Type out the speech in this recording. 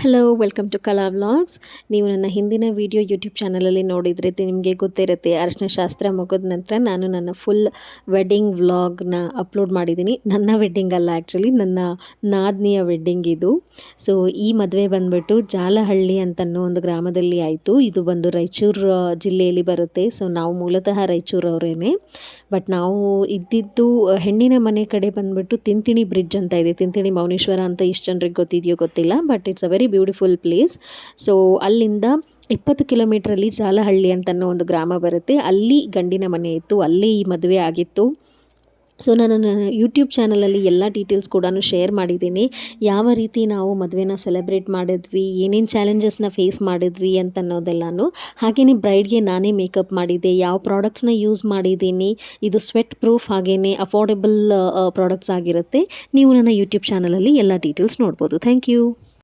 Hello welcome to ಕಲಾ vlogs. ನೀವು ನನ್ನ ಹಿಂದಿನ ವಿಡಿಯೋ ಯೂಟ್ಯೂಬ್ ಚಾನಲಲ್ಲಿ ನೋಡಿದರೆ ನಿಮಗೆ ಗೊತ್ತಿರುತ್ತೆ, ಅರಶಿನ ಶಾಸ್ತ್ರ ಮುಗಿದ ನಂತರ ನಾನು ನನ್ನ ಫುಲ್ ವೆಡ್ಡಿಂಗ್ ವ್ಲಾಗ್ನ ಅಪ್ಲೋಡ್ ಮಾಡಿದ್ದೀನಿ. ನನ್ನ ವೆಡ್ಡಿಂಗ್ ಅಲ್ಲ, ಆ್ಯಕ್ಚುಲಿ ನನ್ನ ನಾದಿನಿಯ ವೆಡ್ಡಿಂಗ್ ಇದು. ಸೊ ಈ ಮದುವೆ ಬಂದುಬಿಟ್ಟು ಜಾಲಹಳ್ಳಿ ಅಂತನ್ನೋ ಒಂದು ಗ್ರಾಮದಲ್ಲಿ ಆಯಿತು. ಇದು ಬಂದು ರಾಯಚೂರು ಜಿಲ್ಲೆಯಲ್ಲಿ ಬರುತ್ತೆ. ಸೊ ನಾವು ಮೂಲತಃ ರಾಯಚೂರವರೇನೆ, ಬಟ್ ನಾವು ಇದ್ದಿದ್ದು ಹೆಣ್ಣಿನ ಮನೆ ಕಡೆ ಬಂದುಬಿಟ್ಟು ತಿಂತಿಣಿ ಬ್ರಿಡ್ಜ್ ಅಂತ ಇದೆ. ತಿಂತಿಣಿ ಮೌನೇಶ್ವರ ಅಂತ ಇಷ್ಟು ಜನರಿಗೆ ಗೊತ್ತಿದೆಯೋ ಗೊತ್ತಿಲ್ಲ, but it's a very beautiful place. So ಅಲ್ಲಿಂದ 20 ಕಿಲೋಮೀಟ್ರಲ್ಲಿ ಜಾಲಹಳ್ಳಿ ಅಂತನ್ನೋ ಒಂದು ಗ್ರಾಮ ಬರುತ್ತೆ. ಅಲ್ಲಿ ಗಂಡಿನ ಮನೆ ಇತ್ತು, ಅಲ್ಲಿ ಈ ಮದುವೆ ಆಗಿತ್ತು. ಸೊ ನಾನು ನನ್ನ ಯೂಟ್ಯೂಬ್ ಚಾನಲಲ್ಲಿ ಎಲ್ಲ ಡೀಟೇಲ್ಸ್ ಕೂಡ ಶೇರ್ ಮಾಡಿದ್ದೀನಿ. ಯಾವ ರೀತಿ ನಾವು ಮದುವೆನ ಸೆಲೆಬ್ರೇಟ್ ಮಾಡಿದ್ವಿ, ಏನೇನು ಚಾಲೆಂಜಸ್ನ ಫೇಸ್ ಮಾಡಿದ್ವಿ ಅಂತ ಅನ್ನೋದೆಲ್ಲನೂ. ಹಾಗೆಯೇ ಬ್ರೈಡ್ಗೆ ನಾನೇ ಮೇಕಪ್ ಮಾಡಿದ್ದೆ, ಯಾವ ಪ್ರಾಡಕ್ಟ್ಸ್ನ ಯೂಸ್ ಮಾಡಿದ್ದೀನಿ. ಇದು ಸ್ವೆಟ್ ಪ್ರೂಫ್ ಹಾಗೆಯೇ ಅಫೋರ್ಡೆಬಲ್ ಪ್ರಾಡಕ್ಟ್ಸ್ ಆಗಿರುತ್ತೆ. ನೀವು ನನ್ನ ಯೂಟ್ಯೂಬ್ ಚಾನಲಲ್ಲಿ ಎಲ್ಲ ಡೀಟೇಲ್ಸ್ ನೋಡ್ಬೋದು. Thank you.